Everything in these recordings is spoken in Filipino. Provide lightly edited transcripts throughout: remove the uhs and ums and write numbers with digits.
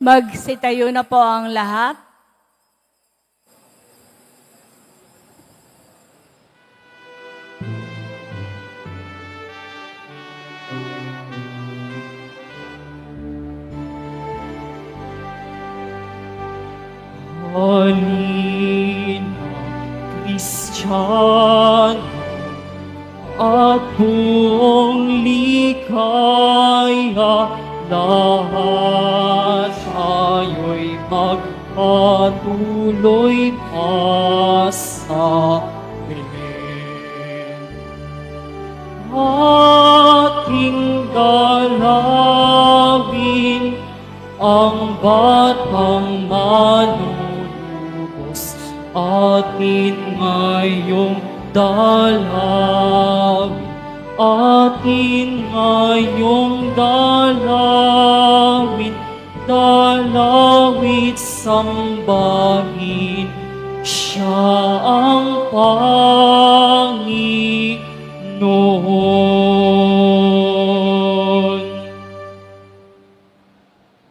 Magsitayo na po ang lahat. Halina, Kristiyano, at buong likaya, lahat tayo'y magpatuloy pa sa Belen. Ating dalawin ang batang manunubos, atin ngayong dalawin, atin ngayong dalawin, dalawit sambahin, siya ang Panginoon.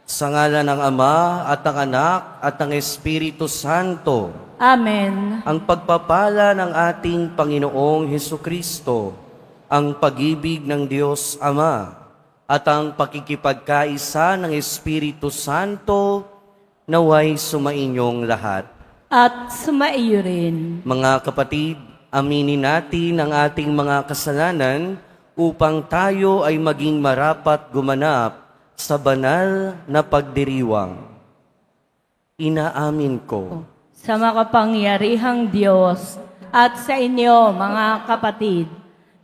Sa ngalan ng Ama at ng Anak at ng Espiritu Santo, Amen. ang pagpapala ng ating Panginoong Hesukristo, ang pag-ibig ng Diyos Ama, at ang pakikipagkaisa ng Espiritu Santo, naway sumainyong lahat. At sumaiyo rin. Mga kapatid, aminin natin ang ating mga kasalanan upang tayo ay maging marapat gumanap sa banal na pagdiriwang. Inaamin ko Sa makapangyarihang Diyos at sa inyo, mga kapatid,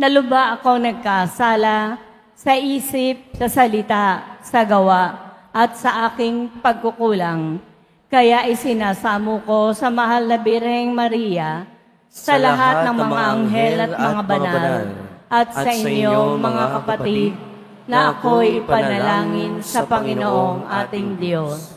na luba ako nagkasala sa isip, sa salita, sa gawa, at sa aking pagkukulang. Kaya isinasamo ko sa mahal na Birheng Maria, sa lahat ng mga anghel at mga banal, at sa inyo, mga kapatid, na ako'y ipanalangin sa Panginoong ating Diyos.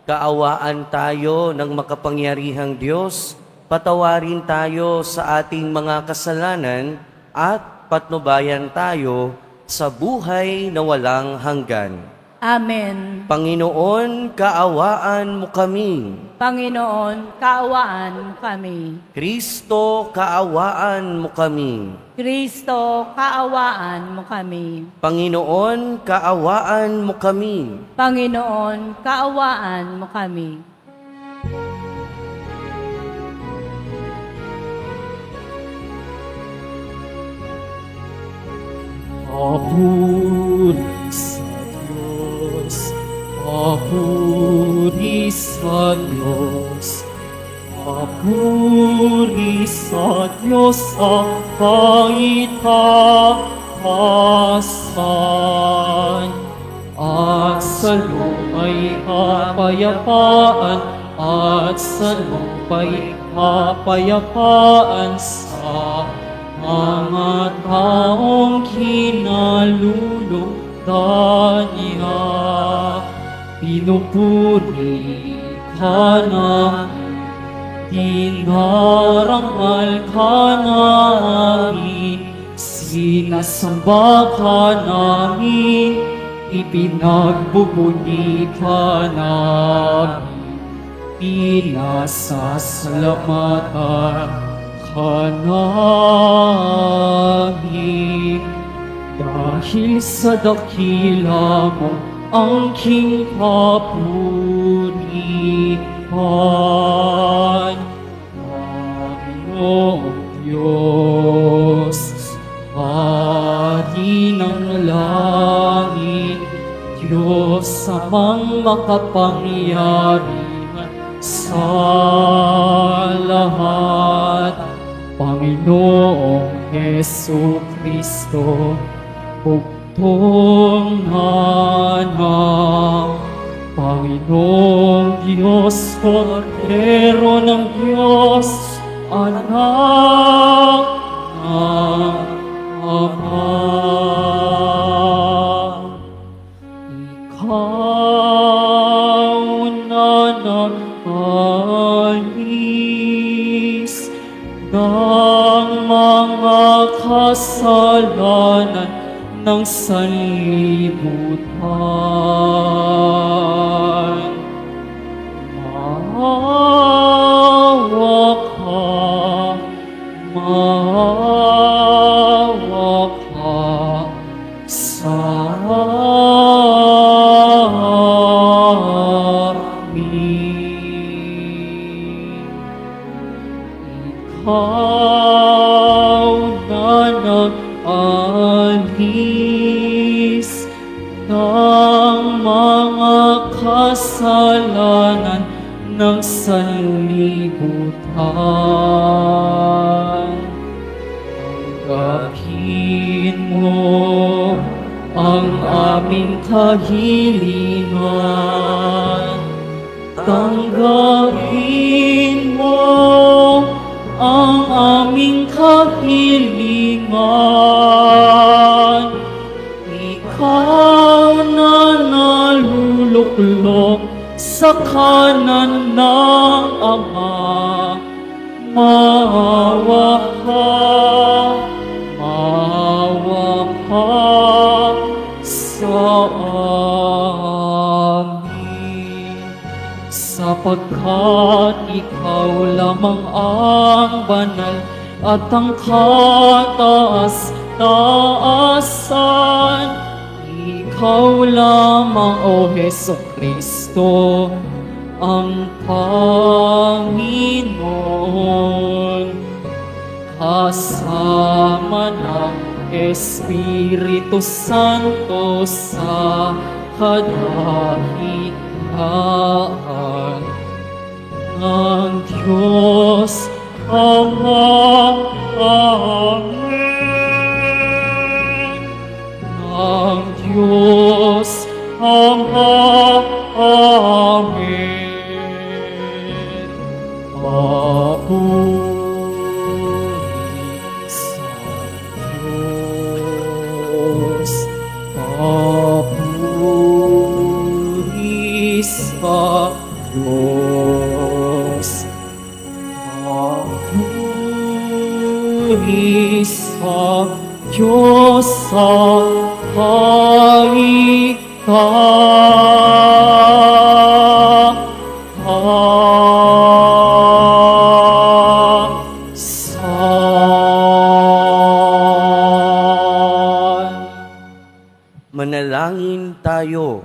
kaawaan tayo ng makapangyarihang Diyos, patawarin tayo sa ating mga kasalanan at patnubayan tayo sa buhay na walang hanggan. Amen. Panginoon, kaawaan mo kami. Panginoon, kaawaan kami. Kristo, kaawaan mo kami. Kristo, kaawaan mo kami. Panginoon, kaawaan mo kami. Panginoon, kaawaan mo kami. Papuri sa Diyos, papuri sa Diyos, papuri sa Diyos sa kaitaasan, at sa lumay kapayapaan, at sa lumay kapayapaan sa mga taong kinalulugdan niya. Pinupuri ka namin, dinarangal ka namin, sinasamba ka namin, ipinagbubuni ka namin, pinasasalamatan ka namin. Dahil sa dakila mo ang king kapurihan, Panginoong Diyos, Hari ng langit, Diyos amang makapangyarihan sa lahat, Panginoong Hesukristo, bugtong-anak, Panginoong Diyos, Kordero ng Diyos, Anak ng Ama. Ikaw na nag-alis ng mga kasalanan ng sanlibutan. kasalanan ng sanlibutan. Tanggapin mo ang aming kahilingan. Tanggapin mo ang aming kahilingan. Ikaw na naluluklok sa kanan ng Ama, maawa ka sa amin, sapagkat ikaw lamang ang banal at ang kataas-taasan. Ikaw lamang, O Hesukristo, ang Panginoon, kasama ng Espiritu Santo sa kadahilan ng Diyos Ama. Amen. Ng Diyos Ama. Amen. Papuri sa Diyos. Papuri sa Diyos. Papuri sa Diyos sa Manalangin tayo.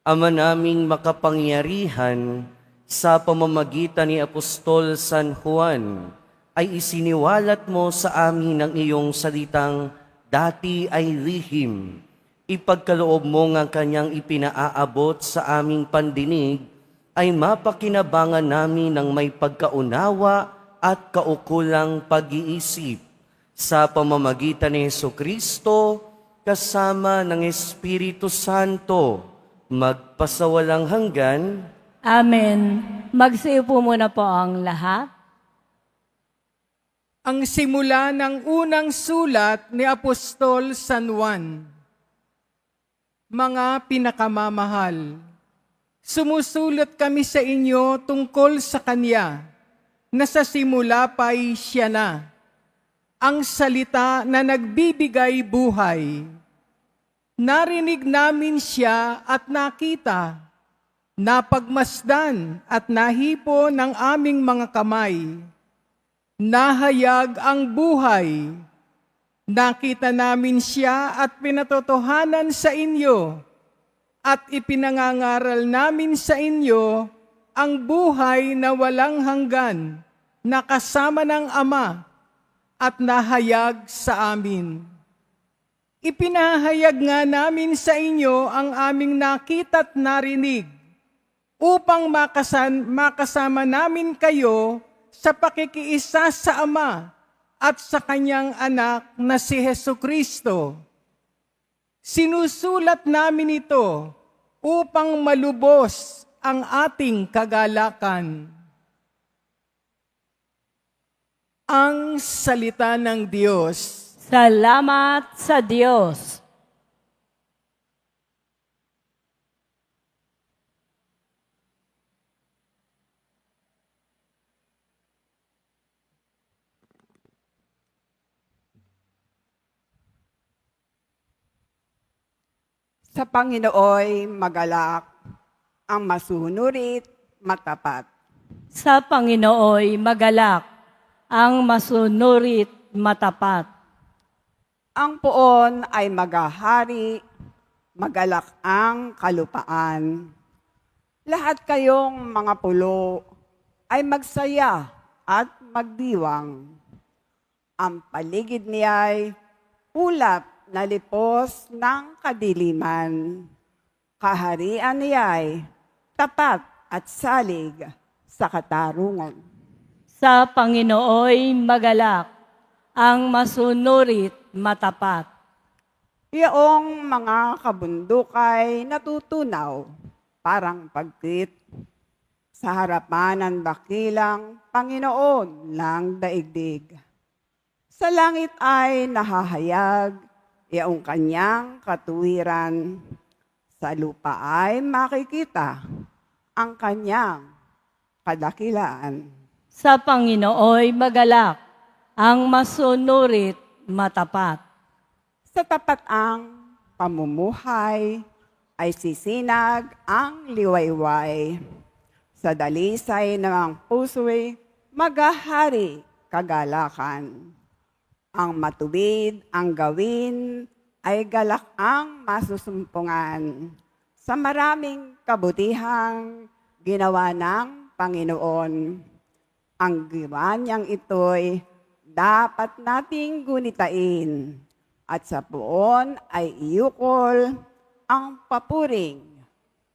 Ama naming makapangyarihan, sa pamamagitan ni Apostol San Juan, ay isiniwalat mo sa amin ang iyong salitang dati ay lihim. Ipagkaloob mo ng kanyang ipinaaabot sa aming pandinig, ay mapakinabangan namin ng may pagkaunawa at kaukulang pag-iisip. Sa pamamagitan ni Jesucristo, kasama ng Espiritu Santo, magpasawalang hanggan. Amen. Magsiupo muna po ang lahat. Ang simula ng unang sulat ni Apostol San Juan. Mga pinakamamahal, sumusulat kami sa inyo tungkol sa Kanya, na sa simula pa'y Siya na, ang salita na nagbibigay buhay. Narinig namin Siya at nakita, napagmasdan at nahipo ng aming mga kamay. Nahayag ang buhay. Nakita namin Siya at pinatotohanan sa inyo, at ipinangangaral namin sa inyo ang buhay na walang hanggan, na kasama ng Ama at nahayag sa amin. Ipinahayag nga namin sa inyo ang aming nakita't narinig, upang makasama namin kayo sa pakikiisa sa Ama at sa Kanyang anak na si Hesukristo. Sinusulat namin ito upang malubos ang ating kagalakan. Ang salita ng Diyos. Salamat sa Diyos. Sa Panginooy magalak, ang masunurit, matapat. Sa Panginooy magalak, ang masunurit matapat. Ang poon ay magahari, magalak ang kalupaan. Lahat kayong mga pulo ay magsaya at magdiwang. Ang paligid niya'y ulap na lipos ng kadiliman. Kaharian niya'y tapat at salig sa katarungan. Sa Panginooy magalak, ang masunurit matapat. Iyong mga kabundukay natutunaw, parang pagkit sa harapan ng dakilang Panginoon ng daigdig. Sa langit ay nahahayag iyong kanyang katuwiran. Sa lupa ay makikita ang kanyang kadakilaan. Sa Panginooy magalak, ang masunurit matapat. Sa tapat ang pamumuhay ay sisinag ang liwayway. Sa dalisay ng puso'y maghahari kagalakan. Ang matuwid ang gawin ay galak ang masusumpungan. Sa maraming kabutihang ginawa ng Panginoon, ang gawa niyang ito'y dapat nating gunitain. At sa puon ay iukol ang papuring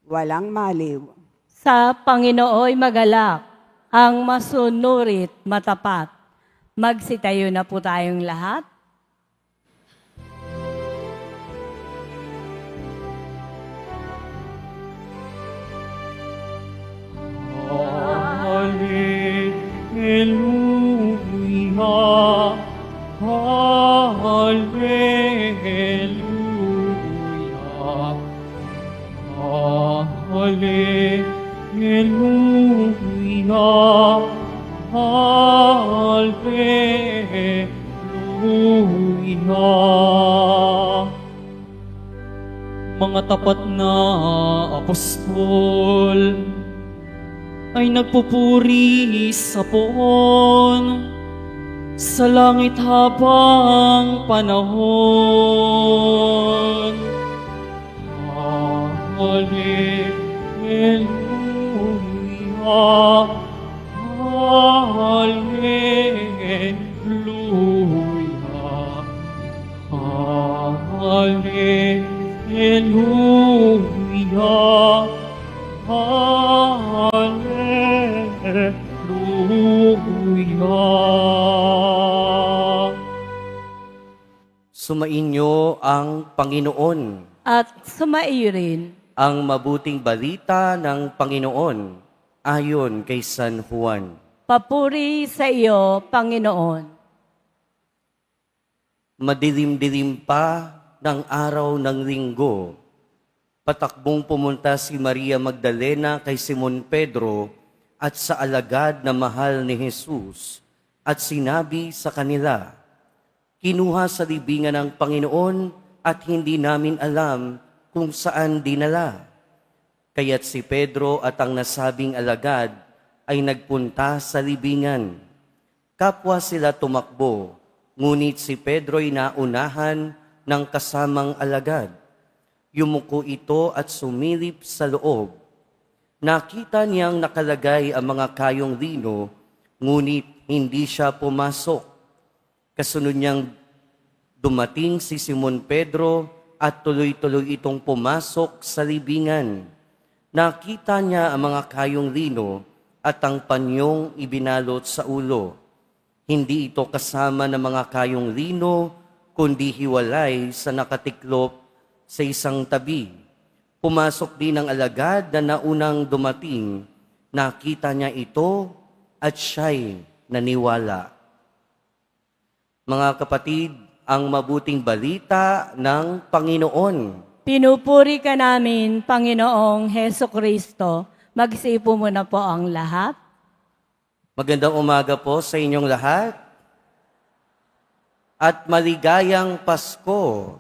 walang maliw. Sa Panginooy magalak, ang masunurit matapat. Magsitayo na po tayong lahat. Hallelujah, hallelujah, hallelujah, hallelujah. Mga tapat na apostol ay nagpupuri sa poon sa langit habang panahon. Hallelujah, hallelujah, hallelujah, hallelujah. Sumainyo ang Panginoon. At sumaiyo rin. Ang mabuting balita ng Panginoon ayon kay San Juan. Papuri sa iyo, Panginoon. Madilim-dilim pa ng araw ng linggo, patakbong pumunta si Maria Magdalena kay Simon Pedro at sa alagad na mahal ni Jesus at sinabi sa kanila, "Kinuha sa libingan ng Panginoon at hindi namin alam kung saan dinala." Kaya't si Pedro at ang nasabing alagad ay nagpunta sa libingan. Kapwa sila tumakbo, ngunit si Pedro'y naunahan ng kasamang alagad. Yumuko ito at sumilip sa loob. Nakita niyang nakalagay ang mga kayong lino, ngunit hindi siya pumasok. Kasunod niyang dumating si Simon Pedro at tuloy-tuloy itong pumasok sa libingan. Nakita niya ang mga kayong lino at ang panyong ibinalot sa ulo. Hindi ito kasama ng mga kayong lino, kundi hiwalay sa nakatiklop sa isang tabi. Pumasok din ang alagad na naunang dumating. Nakita niya ito at siya'y naniwala. Mga kapatid, ang mabuting balita ng Panginoon. Pinupuri ka namin, Panginoong Heso Kristo. Magsipo muna po ang lahat. Magandang umaga po sa inyong lahat. At maligayang Pasko.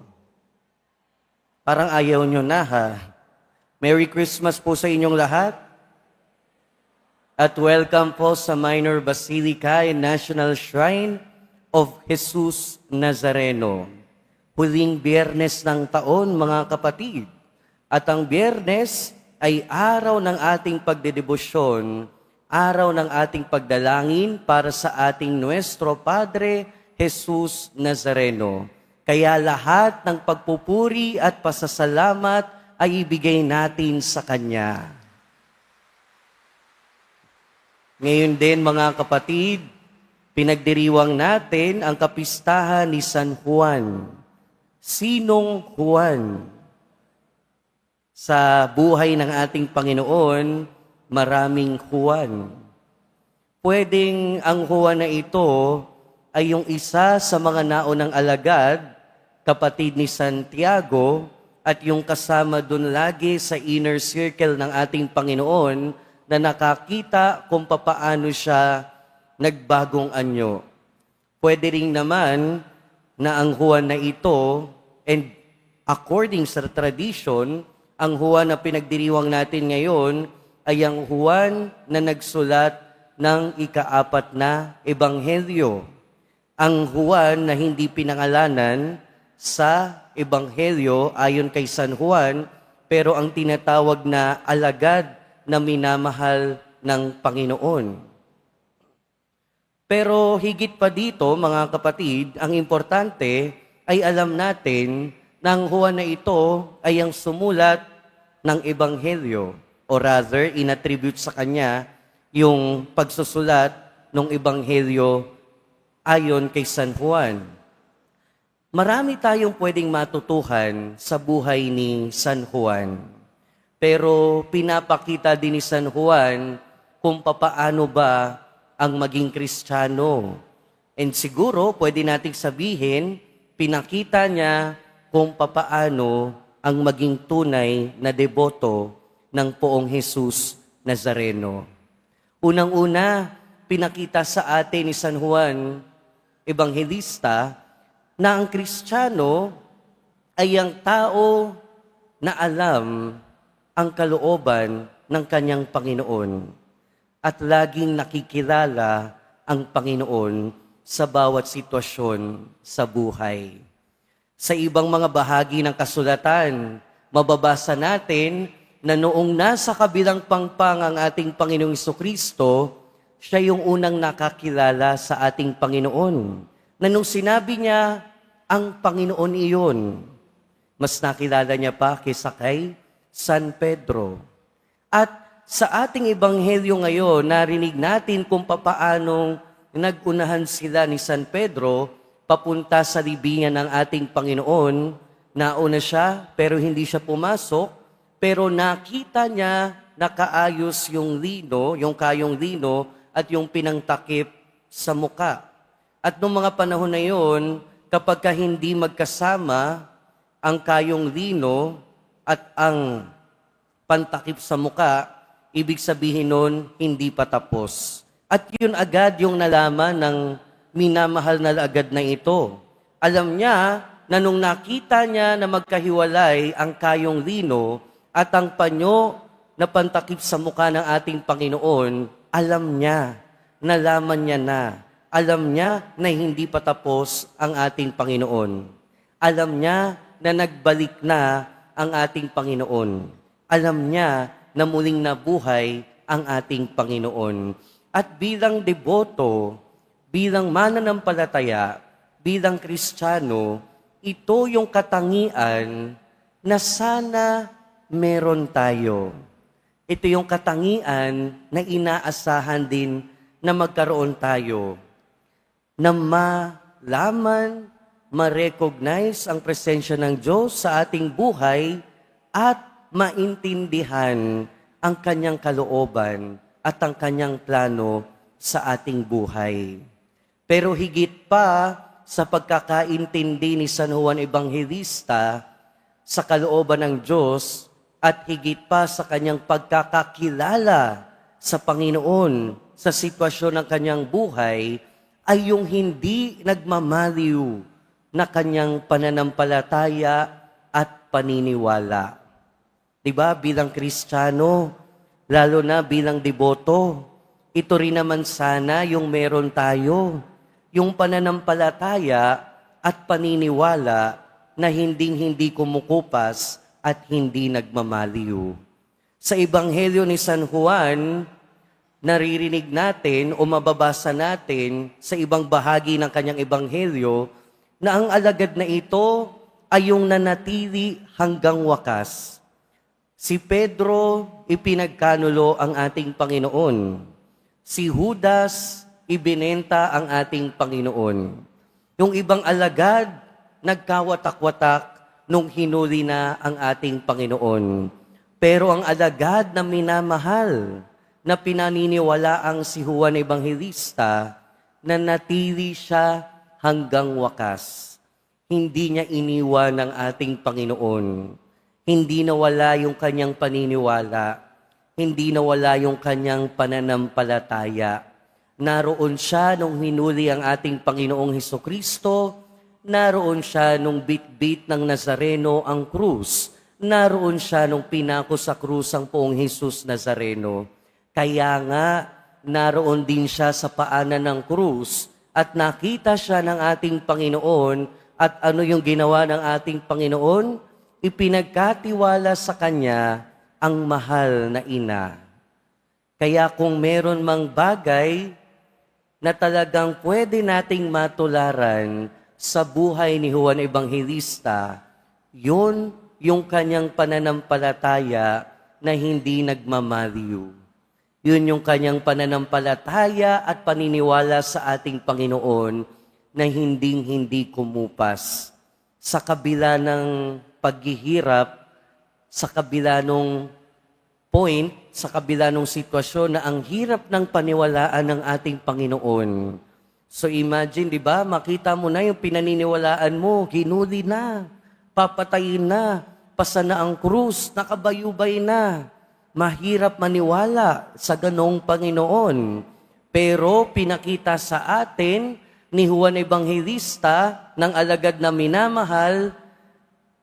Parang ayaw nyo na ha. Merry Christmas po sa inyong lahat. At welcome po sa Minor Basilica and National Shrine of Jesus Nazareno. Huling Biyernes ng taon, mga kapatid. At ang Biyernes ay araw ng ating pagdedebosyon, araw ng ating pagdalangin para sa ating Nuestro Padre Jesus Nazareno. Kaya lahat ng pagpupuri at pasasalamat ay ibigay natin sa Kanya. Ngayon din mga kapatid, pinagdiriwang natin ang kapistahan ni San Juan. Sinong Juan? Sa buhay ng ating Panginoon, maraming Juan. Pwedeng ang Juan na ito ay yung isa sa mga naunang alagad, kapatid ni Santiago, at yung kasama dun lagi sa inner circle ng ating Panginoon na nakakita kung papaano siya nagbagong anyo. Pwede rin naman na ang Juan na ito, and according sa tradition, ang Juan na pinagdiriwang natin ngayon ay ang Juan na nagsulat ng ika-4 na ebanghelyo. Ang Juan na hindi pinangalanan sa ebanghelyo ayon kay San Juan, pero ang tinatawag na alagad na minamahal ng Panginoon. Pero higit pa dito, mga kapatid, ang importante ay alam natin na ang Juan na ito ay ang sumulat ng ebanghelyo, o rather, inattribute sa kanya yung pagsusulat ng ebanghelyo ayon kay San Juan. Marami tayong pwedeng matutuhan sa buhay ni San Juan. Pero pinapakita din ni San Juan kung papaano ba ang maging Kristiyano. And siguro pwede nating sabihin, pinakita niya kung papaano ang maging tunay na deboto ng Poong Jesus Nazareno. Unang-una, pinakita sa atin ni San Juan, Ebanghelista, na ang Kristiyano ay ang tao na alam ang kalooban ng kanyang Panginoon at laging nakikilala ang Panginoon sa bawat sitwasyon sa buhay. Sa ibang mga bahagi ng kasulatan, mababasa natin na noong nasa kabilang pangpang ang ating Panginoong Jesucristo, siya yung unang nakakilala sa ating Panginoon. Na nung sinabi niya, ang Panginoon iyon, mas nakilala niya pa kaysa kay San Pedro. At sa ating ebanghelyo ngayon, narinig natin kung papaanong nagunahan sila ni San Pedro papunta sa libingan ng ating Panginoon. Nauna siya, pero hindi siya pumasok, pero nakita niya nakaayos yung lino, yung kayong lino, at yung pinangtakip sa muka. At noong mga panahon na yun, kapag hindi magkasama ang kayong lino at ang pantakip sa muka, ibig sabihin nun, hindi pa tapos. At yun agad yung nalaman ng minamahal na agad na ito. Alam niya na nung nakita niya na magkahiwalay ang kayong lino at ang panyo na pantakip sa muka ng ating Panginoon, alam niya, nalaman niya na. Alam niya na hindi pa tapos ang ating Panginoon. Alam niya na nagbalik na ang ating Panginoon. Alam niya na muling nabuhay ang ating Panginoon. At bilang deboto, bilang mananampalataya, bilang Kristiyano, ito yung katangian na sana meron tayo. Ito yung katangian na inaasahan din na magkaroon tayo. Na malaman, ma-recognize ang presensya ng Diyos sa ating buhay at maintindihan ang kanyang kalooban at ang kanyang plano sa ating buhay. Pero higit pa sa pagkakaintindi ni San Juan Evangelista sa kalooban ng Diyos at higit pa sa kanyang pagkakakilala sa Panginoon sa sitwasyon ng kanyang buhay, ay yung hindi nagmamaliw na kanyang pananampalataya at paniniwala. Diba, bilang Kristiyano, lalo na bilang deboto, ito rin naman sana yung meron tayo, yung pananampalataya at paniniwala na hindi kumukupas at hindi nagmamaliw. Sa Ebanghelyo ni San Juan, naririnig natin o mababasa natin sa ibang bahagi ng kanyang ebanghelyo na ang alagad na ito ay yung nanatili hanggang wakas. Si Pedro, ipinagkanulo ang ating Panginoon. Si Judas, ibinenta ang ating Panginoon. Yung ibang alagad, nagkawatak-watak nung hinuli na ang ating Panginoon. Pero ang alagad na minamahal, na pinaniniwalaang si Juan Evangelista, na natili siya hanggang wakas. Hindi niya iniwan ng ating Panginoon. Hindi nawala yung kanyang paniniwala. Hindi nawala yung kanyang pananampalataya. Naroon siya nung hinuli ang ating Panginoong Hesukristo. Naroon siya nung bit-bit ng Nazareno ang krus. Naroon siya nung pinako sa krus ang poong Jesus Nazareno. Kaya nga, naroon din siya sa paanan ng krus at nakita siya ng ating Panginoon at ano yung ginawa ng ating Panginoon? Ipinagkatiwala sa Kanya ang mahal na ina. Kaya kung meron mang bagay na talagang pwede nating matularan sa buhay ni Juan Evangelista, yun yung kanyang pananampalataya na hindi nagmamaliw. Yun yung kanyang pananampalataya at paniniwala sa ating Panginoon na hinding-hindi kumupas. Sa kabila ng paghihirap, sa kabila ng point, sa kabila ng sitwasyon na ang hirap ng paniwalaan ng ating Panginoon. So imagine, di ba, makita mo na yung pinaniniwalaan mo, hinuli na, papatayin na, pasa na ang krus, nakabayubay na. Mahirap maniwala sa ganong Panginoon. Pero pinakita sa atin ni Juan Evangelista ng alagad na minamahal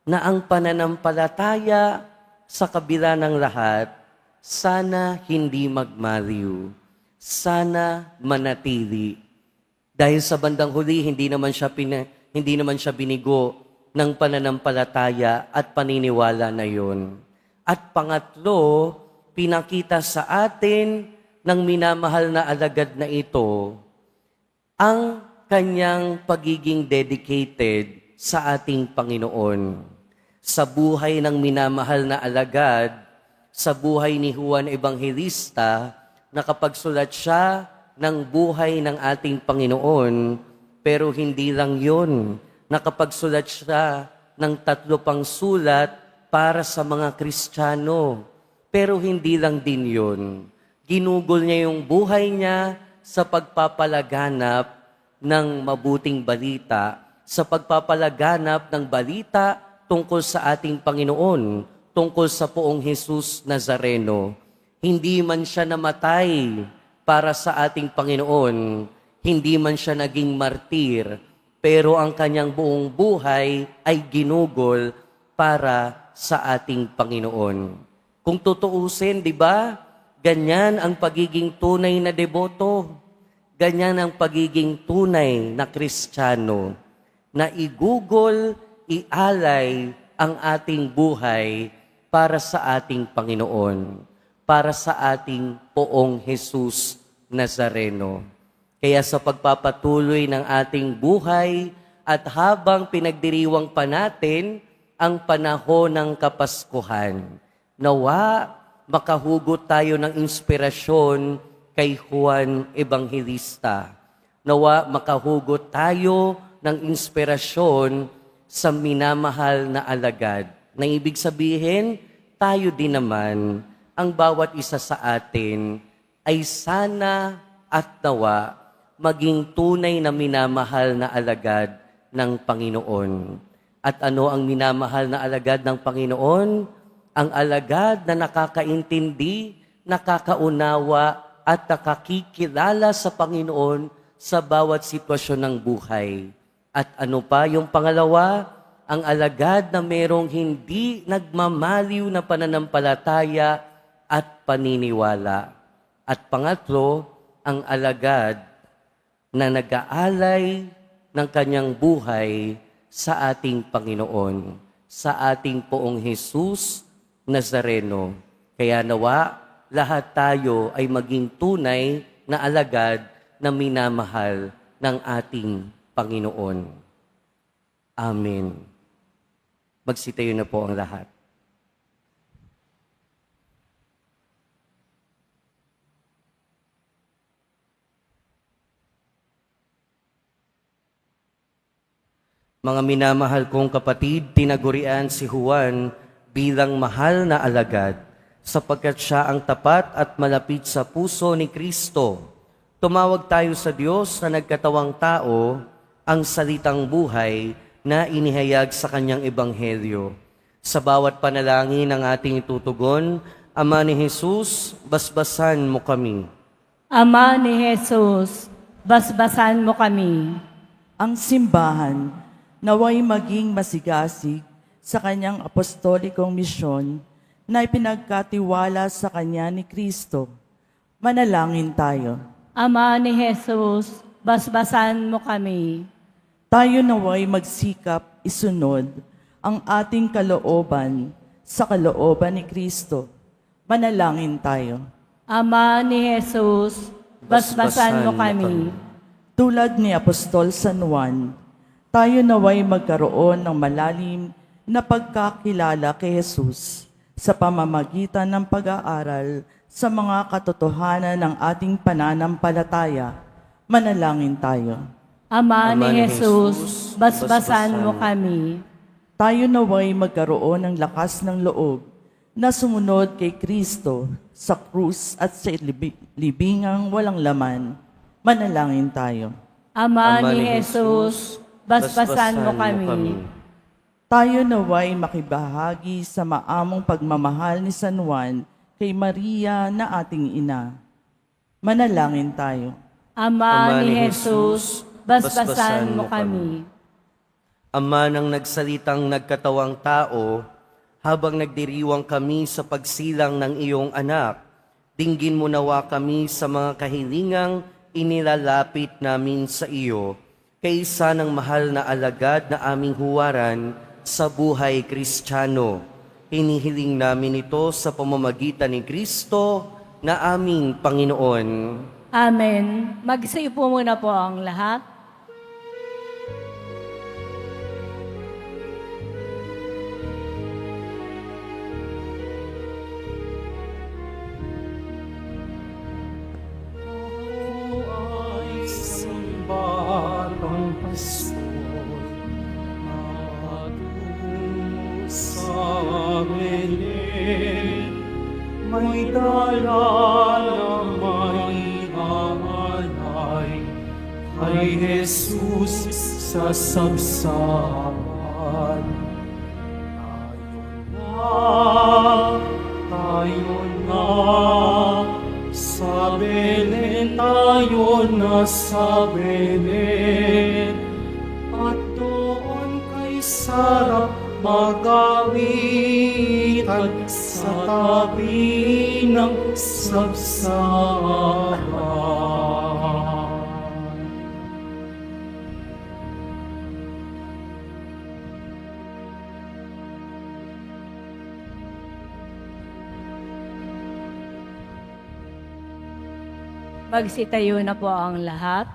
na ang pananampalataya sa kabila ng lahat, sana hindi magmaliw. Sana manatili. Dahil sa bandang huli, hindi naman siya binigo ng pananampalataya at paniniwala na yun. At pangatlo, pinakita sa atin ng minamahal na alagad na ito ang kanyang pagiging dedicated sa ating Panginoon. Sa buhay ng minamahal na alagad, sa buhay ni Juan Evangelista, nakapagsulat siya ng buhay ng ating Panginoon, pero hindi lang yun. Nakapagsulat siya ng 3 pang sulat para sa mga Kristiyano. Pero hindi lang din yun. Ginugol niya yung buhay niya sa pagpapalaganap ng mabuting balita, sa pagpapalaganap ng balita tungkol sa ating Panginoon, tungkol sa poong Jesus Nazareno. Hindi man siya namatay para sa ating Panginoon, hindi man siya naging martir, pero ang kanyang buong buhay ay ginugol para sa ating Panginoon. Kung tutuusin, di ba? Ganyan ang pagiging tunay na deboto. Ganyan ang pagiging tunay na Kristiyano. Na igugol, ialay ang ating buhay para sa ating Panginoon. Para sa ating poong Jesus Nazareno. Kaya sa pagpapatuloy ng ating buhay at habang pinagdiriwang pa natin ang panahon ng Kapaskuhan. Nawa, makahugot tayo ng inspirasyon kay Juan Evangelista. Nawa, makahugot tayo ng inspirasyon sa minamahal na alagad. Na ibig sabihin, tayo din naman, ang bawat isa sa atin, ay sana at nawa maging tunay na minamahal na alagad ng Panginoon. At ano ang minamahal na alagad ng Panginoon? Ang alagad na nakakaintindi, nakakaunawa, at nakakikilala sa Panginoon sa bawat sitwasyon ng buhay. At ano pa yung pangalawa? Ang alagad na merong hindi nagmamaliw na pananampalataya at paniniwala. At pangatlo, ang alagad na nag-aalay ng kanyang buhay sa ating Panginoon, sa ating poong Jesus Nazareno. Kaya nawa, lahat tayo ay maging tunay na alagad na minamahal ng ating Panginoon. Amen. Magsitayo na po ang lahat. Mga minamahal kong kapatid, tinagurian si Juan bilang mahal na alagad sapagkat siya ang tapat at malapit sa puso ni Kristo. Tumawag tayo sa Diyos na nagkatawang tao, ang salitang buhay na inihayag sa kanyang ebanghelyo. Sa bawat panalangin ng ating itutugon, Ama ni Jesus, basbasan mo kami. Ama ni Jesus, basbasan mo kami. Ang simbahan naway maging masigasig sa kanyang apostolikong misyon na ipinagkatiwala sa kanya ni Kristo. Manalangin tayo. Ama ni Jesus, basbasan mo kami. Tayo naway magsikap isunod ang ating kalooban sa kalooban ni Kristo. Manalangin tayo. Ama ni Jesus, basbasan mo kami. Tulad ni Apostol San Juan, tayo naway magkaroon ng malalim na pagkakilala kay Jesus sa pamamagitan ng pag-aaral sa mga katotohanan ng ating pananampalataya. Manalangin tayo. Ama Ama ni ni Jesus, Jesus, basbasan mo basbasan kami. Tayo naway magkaroon ng lakas ng loob na sumunod kay Kristo sa krus at sa libingang walang laman. Manalangin tayo. Ama ni Jesus, basbasan mo kami. Tayo naway makibahagi sa maamong pagmamahal ni San Juan kay Maria na ating ina. Manalangin tayo. Ama ni Jesus, basbasan mo kami. Ama ng nagsalitang nagkatawang tao, habang nagdiriwang kami sa pagsilang ng iyong anak, dinggin mo nawa kami sa mga kahilingang inilalapit namin sa iyo, kaysa ng mahal na alagad na aming huwaran sa buhay Kristiyano. Hinihiling namin ito sa pamamagitan ni Kristo na aming Panginoon. Amen. Magsiupo muna po ang lahat. Batang pastor, matungo sa Belen, may dala na may amalay, kay Jesus sa sabsaban. Tayo na, sa Belen tayo na sa Belen, at doon kay sarap magawitan sa tabi ng sabsaban. Magsitayo na po ang lahat.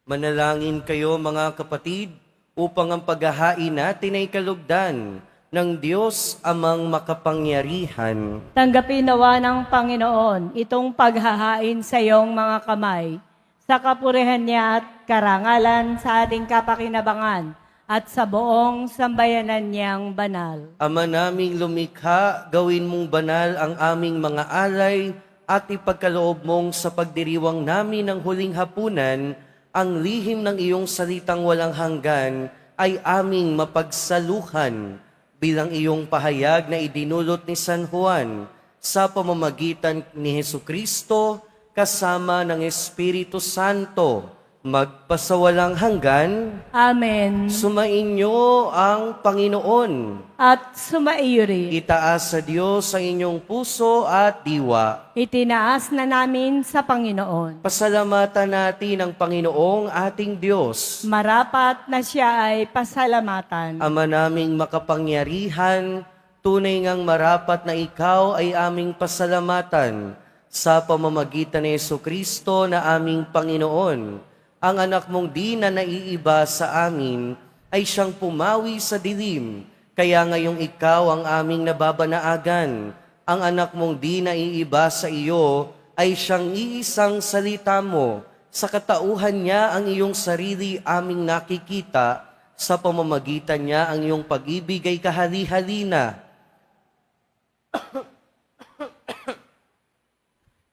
Manalangin kayo mga kapatid, upang ang paghahain natin ay kalugdan ng Diyos amang makapangyarihan. Tanggapin nawa ng Panginoon itong paghahain sa iyong mga kamay, sa kapurihan niya at karangalan sa ating kapakinabangan at sa buong sambayanan niyang banal. Ama naming lumikha, gawin mong banal ang aming mga alay at ipagkaloob mong sa pagdiriwang namin ng huling hapunan, ang lihim ng iyong salitang walang hanggan ay aming mapagsaluhan bilang iyong pahayag na idinulot ni San Juan sa pamamagitan ni Hesukristo kasama ng Espiritu Santo, magpasawalang hanggan. Amen. Sumainyo ang Panginoon. At sumaiyo rin. Itaas sa Diyos ang inyong puso at diwa. Itinaas na namin sa Panginoon. Pasalamatan natin ang Panginoong ating Diyos. Marapat na siya ay pasalamatan. Ama naming makapangyarihan, tunay ngang marapat na ikaw ay aming pasalamatan sa pamamagitan ni Jesucristo na aming Panginoon. Ang anak mong di na naiiba sa amin ay siyang pumawi sa dilim. Kaya ngayong ikaw ang aming nababanaagan. Ang anak mong di naiiba sa iyo ay siyang iisang salita mo Sa katauhan niya ang iyong sarili aming nakikita, sa pamamagitan niya ang iyong pag-ibig ay kahali-halina.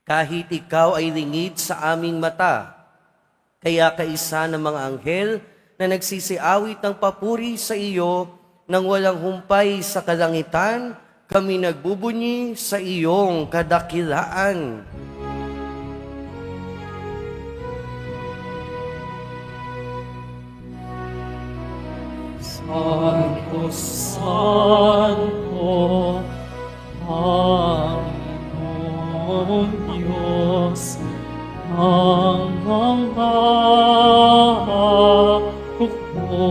Kahit ikaw ay lingid sa aming mata, kaya kaisa ng mga anghel na nagsisiawit ng papuri sa iyo nang walang humpay sa kalangitan, kami nagbubunyi sa iyong kadakilaan. Santo, Santo, Panginoon Diyos, ang mga hukbo.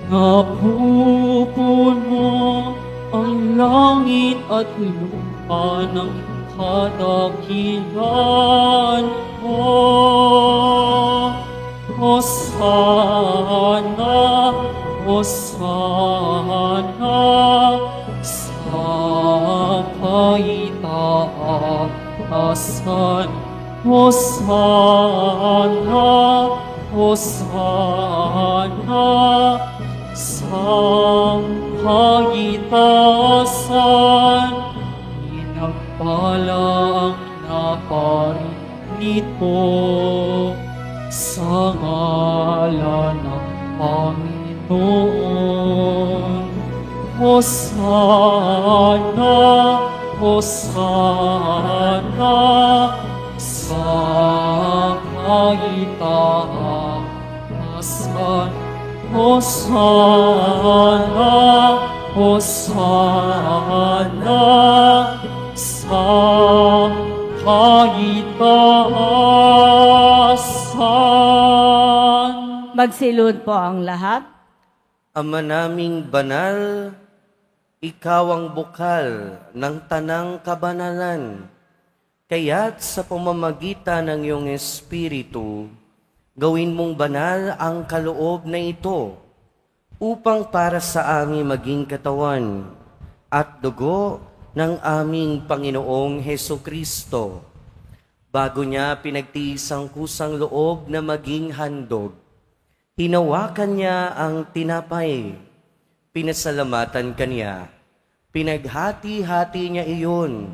Napupuno ang langit at lupa ng kadakilan mo. Hosana, Hosana, sa kaitaasan. Hosana, Hosana, sa kaitaasan. Pinagpala ang naparinito sa ngalan ng Panginoon. Hosana, Hosana, sa kaitaasan. Hosana, Hosana, sa kaitaasan. Magsilod po ang lahat. Ama naming banal, ikaw ang bukal ng tanang kabanalan. Kaya't sa pamamagitan ng iyong Espiritu, gawin mong banal ang kaloob na ito upang para sa amin maging katawan at dugo ng aming Panginoong Hesukristo. Bago niya pinagtiis ang kusang loob na maging handog, hinawakan niya ang tinapay, pinasalamatan kaniya, pinaghati-hati niya iyon.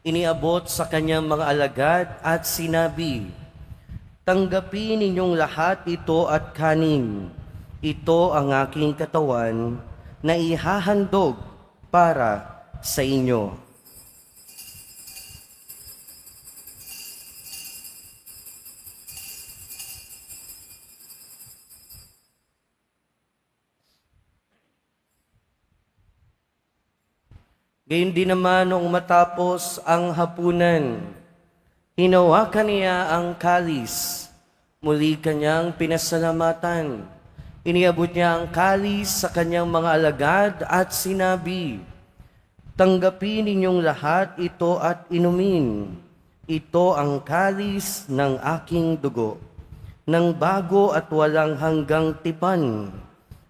Iniabot sa kanyang mga alagad at sinabi, "Tanggapin ninyong lahat ito at kanin. Ito ang aking katawan na ihahandog para sa inyo." Gayun din naman noong matapos ang hapunan, hinawakan niya ang kalis, muli kanyang pinasalamatan. Iniabot niya ang kalis sa kanyang mga alagad at sinabi, "Tanggapin ninyong lahat ito at inumin. Ito ang kalis ng aking dugo, ng bago at walang hanggang tipan.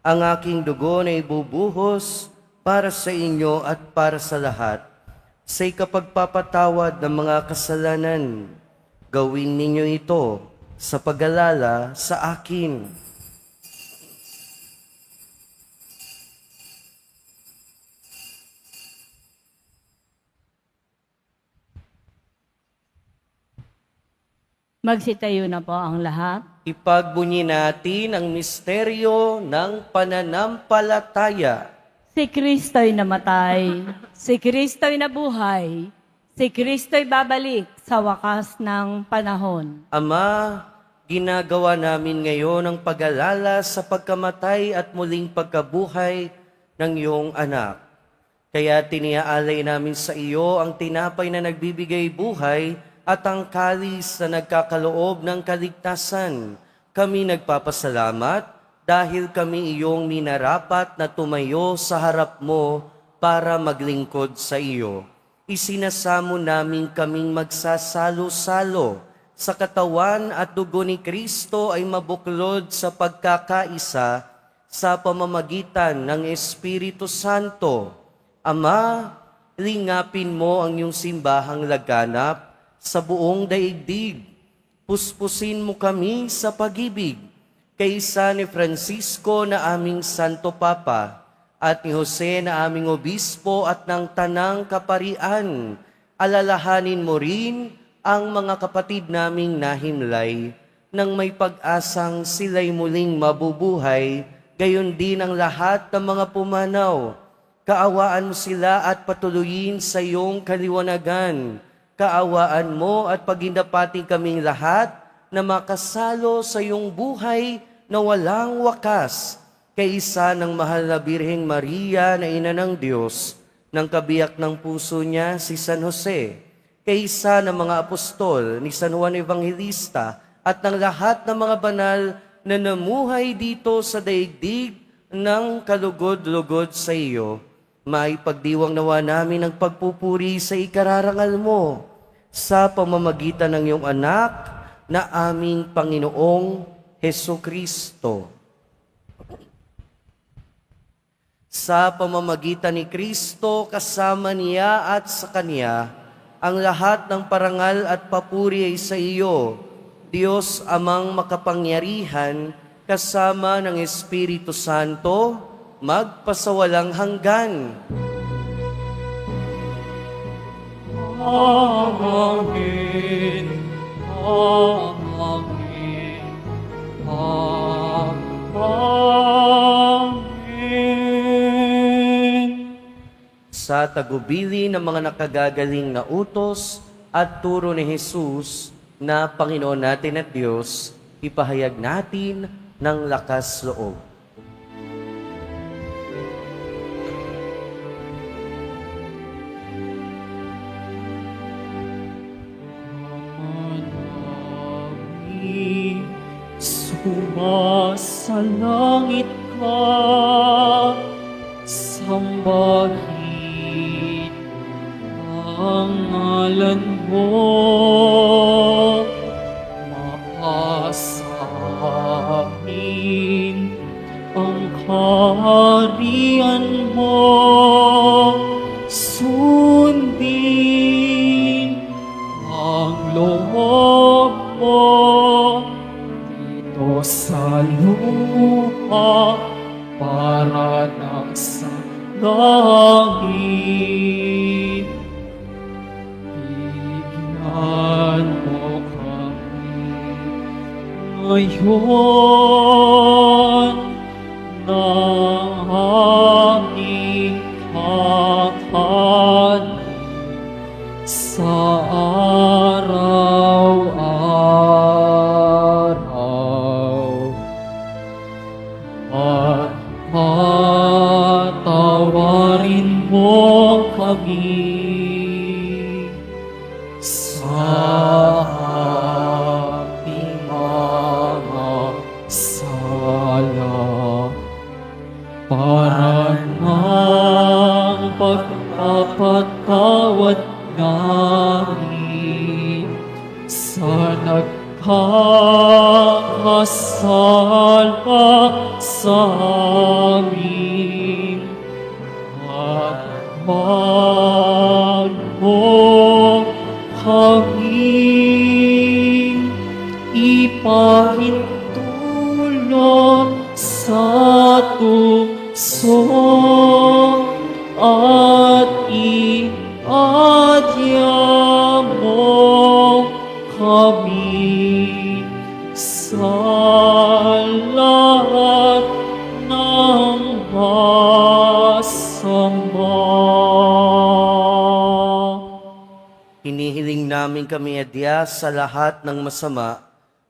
Ang aking dugo na ibubuhos para sa inyo at para sa lahat, sa ikapagpapatawad ng mga kasalanan. Gawin ninyo ito sa pag-alala sa akin." Magsitayo na po ang lahat. Ipagbunyi natin ang misteryo ng pananampalataya. Si Kristo'y namatay, si Kristo'y nabuhay, si Kristo'y babalik sa wakas ng panahon. Ama, ginagawa namin ngayon ang pag-alala sa pagkamatay at muling pagkabuhay ng iyong anak. Kaya tiniaalay namin sa iyo ang tinapay na nagbibigay buhay at ang kalis na nagkakaloob ng kaligtasan. Kami nagpapasalamat dahil kami iyong minarapat na tumayo sa harap mo para maglingkod sa iyo. Isinasamo namin kaming magsasalo-salo sa katawan at dugo ni Kristo ay mabuklod sa pagkakaisa sa pamamagitan ng Espiritu Santo. Ama, lingapin mo ang iyong simbahang laganap sa buong daigdig. Puspusin mo kami sa pag-ibig, kaysa ni Francisco na aming Santo Papa, at ni Jose na aming Obispo at ng Tanang Kaparian. Alalahanin mo rin ang mga kapatid naming nahimlay, nang may pag-asang sila'y muling mabubuhay, gayon din ang lahat ng mga pumanaw. Kaawaan mo sila at patuloyin sa iyong kaliwanagan. Kaawaan mo at pagindapati kaming lahat na makasalo sa iyong buhay na walang wakas, kaysa ng mahal na Birheng Maria na Ina ng Diyos, ng kabiyak ng puso niya si San Jose, kaysa ng mga apostol ni San Juan Evangelista at ng lahat ng mga banal na namuhay dito sa daigdig ng kalugod-lugod sa iyo. Maipagdiwang nawa namin ang pagpupuri sa ikararangal mo sa pamamagitan ng iyong anak na aming Panginoong Hesukristo. Sa pamamagitan ni Kristo, kasama niya at sa Kanya, ang lahat ng parangal at papuri ay sa iyo, Diyos Amang makapangyarihan, kasama ng Espiritu Santo, magpasawalang hanggan. Amen. Amen. Amen. Sa tagubili ng mga nakagagaling na utos at turo ni Jesus na Panginoon natin at Diyos, ipahayag natin ng lakas loob. Sumasalangit ka, sambahin ang ngalan mo, mapasahin ang kaharian mo, sundin ang loob mo dito sa lupa para ng sa langit. Bigyan mo kami ngayon ng aming kakanin sa araw-araw. At patawarin mo kami sa aming mga sala, para ng pagpapatawad namin sa nagkakasala sa amin. At wag mo kaming ipahintulot sa tukso, at iadya mo kami sa lahat ng masama. Hinihiling namin kami adya sa lahat ng masama,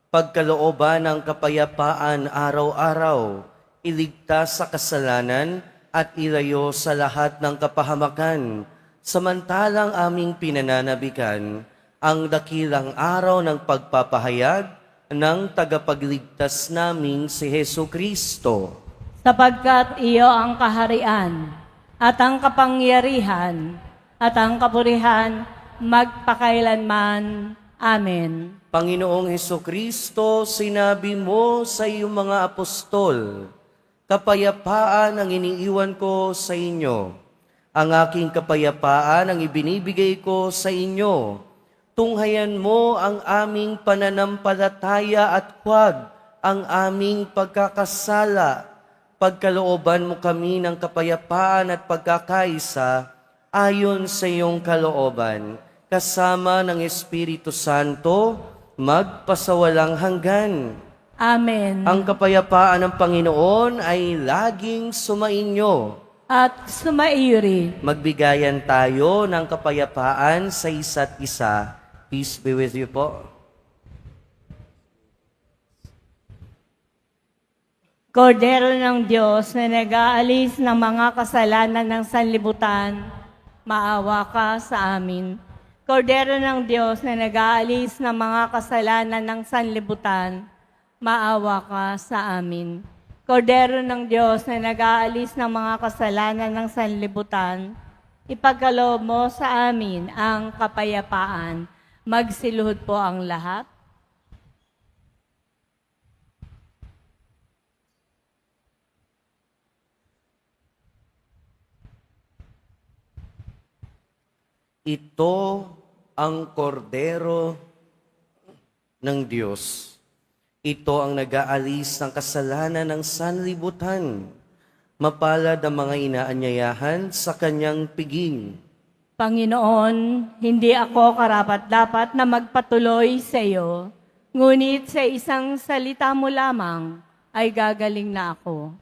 pagkalooban ng kapayapaan araw-araw, iligtas sa kasalanan at ilayo sa lahat ng kapahamakan, samantalang aming pinananabikan ang dakilang araw ng pagpapahayag ng tagapagligtas naming si Hesukristo. Sapagkat iyo ang kaharian, at ang kapangyarihan, at ang kapurihan, magpakailanman. Amen. Panginoong Hesukristo, sinabi mo sa iyong mga apostol, kapayapaan ang iniiwan ko sa inyo. Ang aking kapayapaan ang ibinibigay ko sa inyo. Tunghayan mo ang aming pananampalataya at huwag ang aming pagkakasala. Pagkalooban mo kami ng kapayapaan at pagkakaisa ayon sa iyong kalooban, kasama ng Espiritu Santo, magpasawalang hanggan. Amen. Ang kapayapaan ng Panginoon ay laging sumainyo. At sumaiyo rin. Magbigayan tayo ng kapayapaan sa isa't isa. Peace be with you po. Kordero ng Diyos na nag-aalis ng mga kasalanan ng sanlibutan, maawa ka sa amin. Kordero ng Diyos na nag-aalis ng mga kasalanan ng sanlibutan, maawa ka sa amin. Kordero ng Diyos na nag-aalis ng mga kasalanan ng sanlibutan, ipagkaloob mo sa amin ang kapayapaan. Magsiluhod po ang lahat. Ito ang kordero ng Diyos. Ito ang nag-aalis ng kasalanan ng sanlibutan. Mapalad ang mga inaanyayahan sa kanyang piging. Panginoon, hindi ako karapat-dapat na magpatuloy sa iyo, ngunit sa isang salita mo lamang ay gagaling na ako.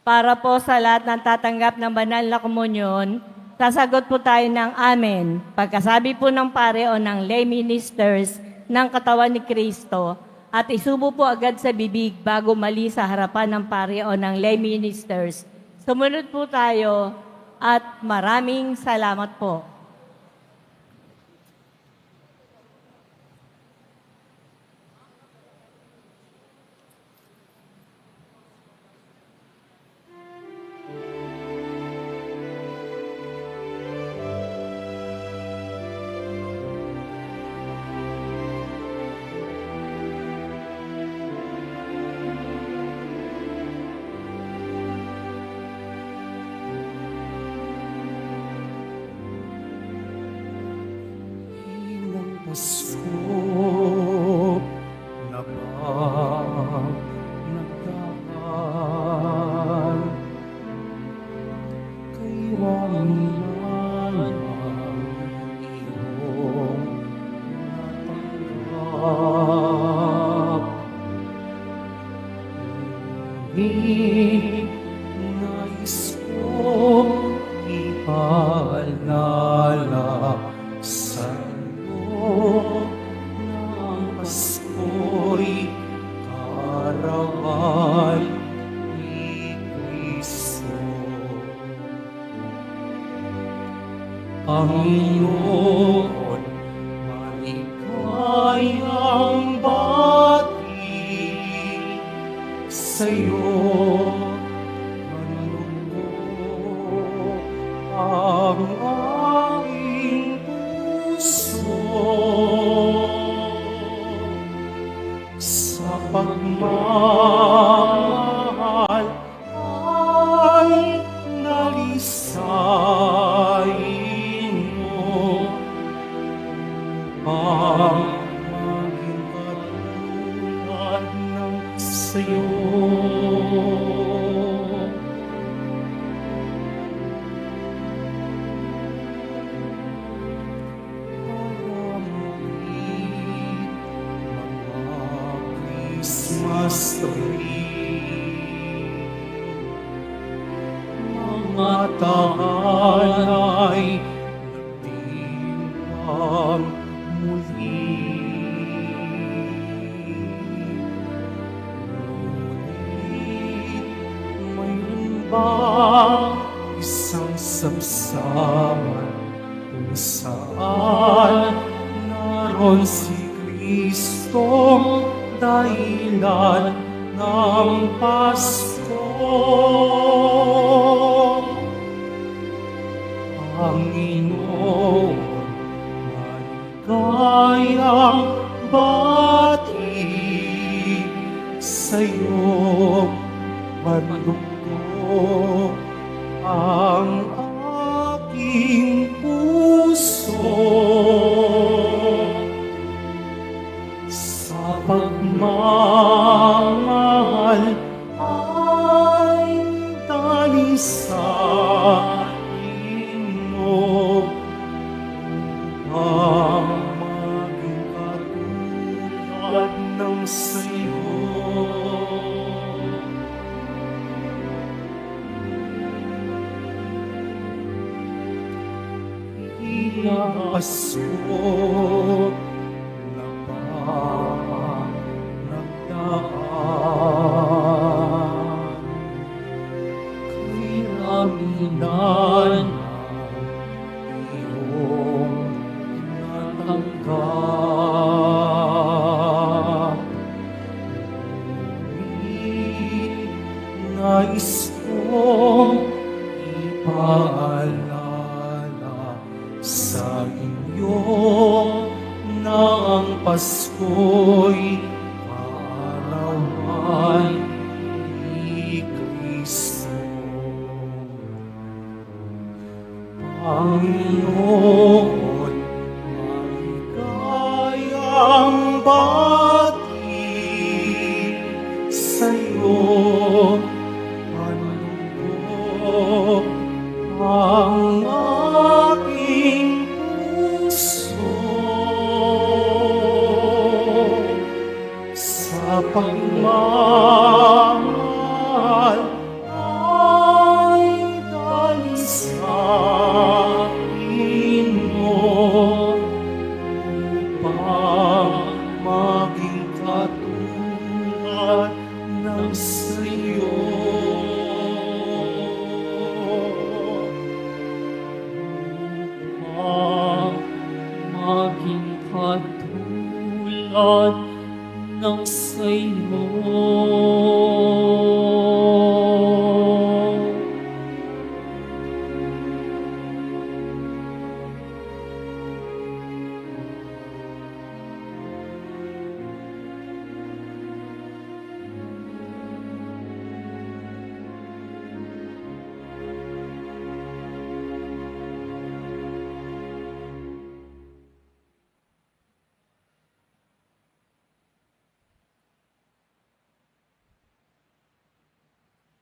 Para po sa lahat ng tatanggap ng banal na komunyon, sasagot po tayo ng Amen. Pagkasabi po ng pare o ng lay ministers ng katawan ni Kristo at isubo po agad sa bibig bago mali sa harapan ng pare o ng lay ministers. Sumunod po tayo at maraming salamat po. Pasko na ba nagdaan? Kailan ang iyong natanggap? Ngunit nais ko ipaalala sa ng Pasko'y kaarawan ni Kristo. Panginoon, maligayang bati sa'yo. Manunod ang aking puso sa pagmamahal ay nalisain mo upang maging katulad ng sa'yo. Christmas tree, mga tahanay nagtimbang muli. Ngunit mayroon ba isang sabsaman kung saan naroon si Kristo, dahilan ng Pasko? Panginoon, ang aking puso sa pagmamahal ay dalisain mo upang maging katulad ng sayo. Pasko na nagdaan kay aminan ng iyong natanggap. Ngunit nais kong ipaalala sa inyo na ang Pasko'y kaarawan ni Kristo. Panginoon, maligayang bati sa'yo, panugo ang aking puso sa pagmamahal ay dalisain mo upang maging katulad ng sayo. Maging katulad ng sayo.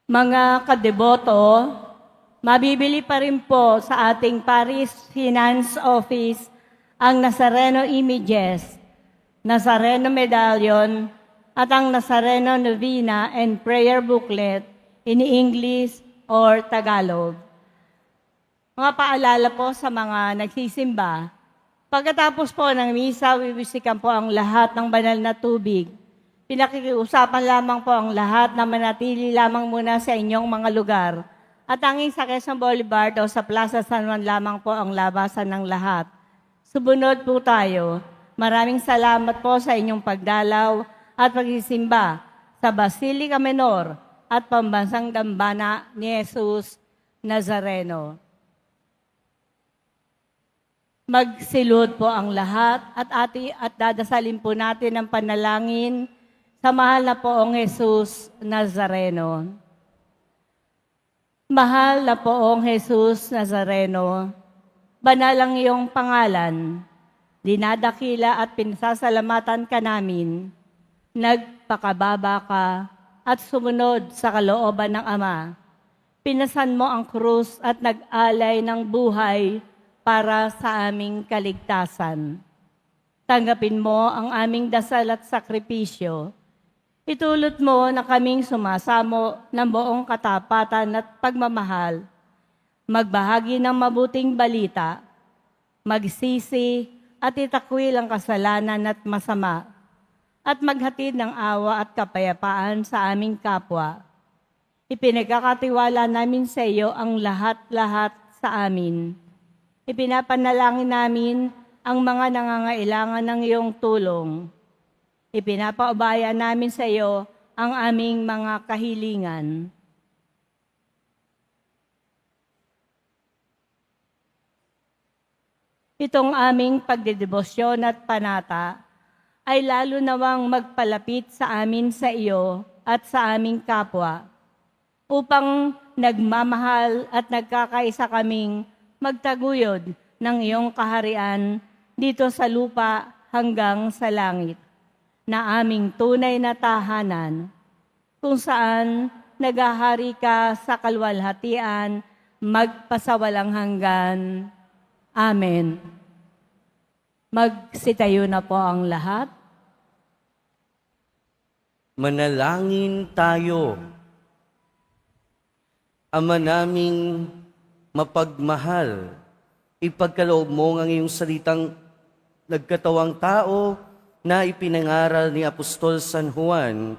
Mga kadeboto, mabibili pa rin po sa ating Paris Finance Office ang Nazareno Images, Nazareno Medallion, at ang Nazareno Novena and Prayer Booklet in English or Tagalog. Mga paalala po sa mga nagsisimba, pagkatapos po ng misa, wiwisikan po ang lahat ng banal na tubig. Pinakikiusapan lamang po ang lahat na manatili lamang muna sa inyong mga lugar. At tanging sa Quezon Boulevard o sa Plaza San Juan lamang po ang labasan ng lahat. Subunod po tayo. Maraming salamat po sa inyong pagdalaw at pagsisimba sa Basilica Menor at Pambansang Dambana ni Jesus Nazareno. Magsilod po ang lahat at dadasalin po natin ang panalangin sa mahal na poong Jesus Nazareno. Mahal na poong Jesus Nazareno, banal ang iyong pangalan, dinadakila at pinasasalamatan ka namin, nagpakababa ka at sumunod sa kalooban ng Ama. Pinasan mo ang krus at nag-alay ng buhay para sa aming kaligtasan. Tanggapin mo ang aming dasal at sakripisyo. Itulot mo na kaming sumasamo ng buong katapatan at pagmamahal, magbahagi ng mabuting balita, magsisi at itakwil ang kasalanan at masama, at maghatid ng awa at kapayapaan sa aming kapwa. Ipinagkakatiwala namin sa iyo ang lahat-lahat sa amin. Ipinapanalangin namin ang mga nangangailangan ng iyong tulong. Ipinapaubaya namin sa iyo ang aming mga kahilingan. Itong aming pagdedebosyon at panata ay lalo nawang magpalapit sa amin sa iyo at sa aming kapwa. upang nagmamahal at nagkakaisa kaming magtaguyod ng iyong kaharian dito sa lupa hanggang sa langit, na aming tunay na tahanan, kung saan naghahari ka sa kalwalhatian, magpasawalang hanggan. Amen. Magsitayo na po ang lahat. Manalangin tayo. Ama naming mapagmahal, ipagkaloob mo ang iyong salitang nagkatawang tao na ipinangaral ni Apostol San Juan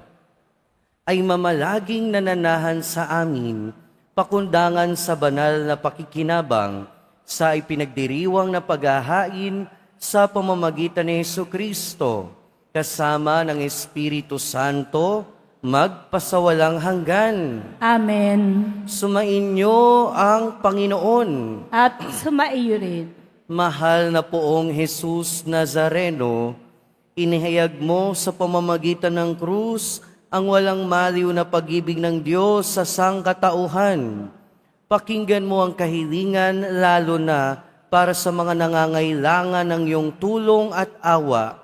ay mamalaging nananahan sa amin, pakundangan sa banal na pakikinabang sa ipinagdiriwang na paghahain sa pamamagitan ni Jesucristo, kasama ng Espiritu Santo, magpasawalang hanggan. Amen. Sumainyo ang Panginoon. At sumaiyo rin. Mahal na poong Jesus Nazareno, inihayag mo sa pamamagitan ng krus ang walang maliw na pag-ibig ng Diyos sa sangkatauhan. Pakinggan mo ang kahilingan lalo na para sa mga nangangailangan ng iyong tulong at awa.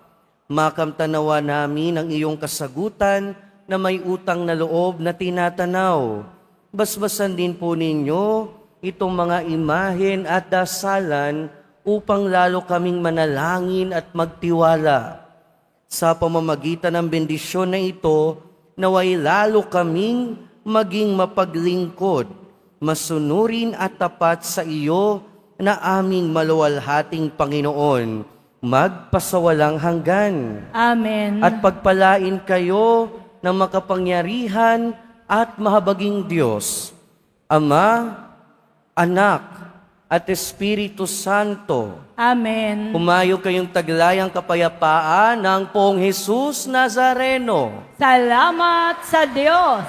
Makamtanawa namin ang iyong kasagutan na may utang na loob na tinatanaw. Basbasan din po ninyo itong mga imahen at dasalan upang lalo kaming manalangin at magtiwala. Sa pamamagitan ng bendisyon na ito, naway lalo kaming maging mapaglingkod, masunurin at tapat sa iyo na aming maluwalhating Panginoon, magpasawalang hanggan. Amen. At pagpalain kayo ng makapangyarihan at mahabaging Diyos, Ama, Anak, at Espiritu Santo. Amen. Pumayo kayong taglayang kapayapaan ng Poong Jesus Nazareno. Salamat sa Diyos.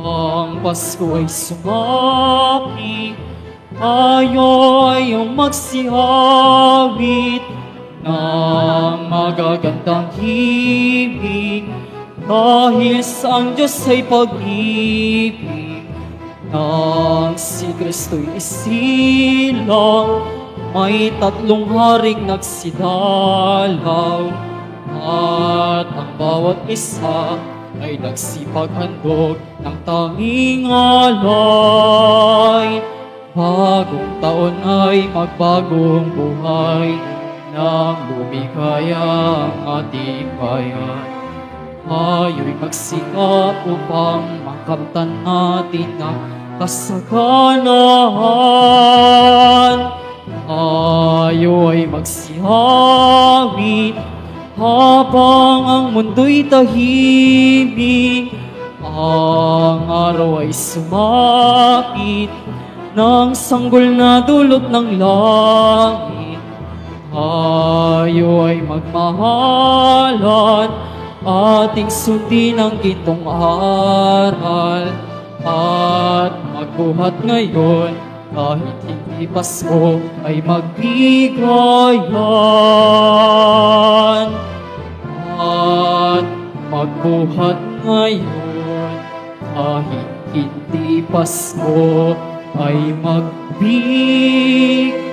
Ang Pasko ay sumapit, tayo ay magsihawit ng magagandang himig, dahil sa ang Diyos ay pag-ibig. Nang si Kristo'y isilang, may tatlong haring nagsidalaw, at ang bawat isa ay nagsipaghandog ng tanging alay. Bagong taon ay magbagong buhay, nang lumikaya ang ating bayan. Tayo'y magsikap upang makamtan natin ang kasaganahan. Tayo ay magsihawit habang ang mundo'y tahimik. Ang araw ay sumapit ng sanggol na dulot ng langit. Tayo ay magmahalan, ating sundin ang gintong aral, at magbuhat ngayon kahit hindi Pasko ay magbigayan. At magbuhat ngayon kahit hindi Pasko ay magbigayan.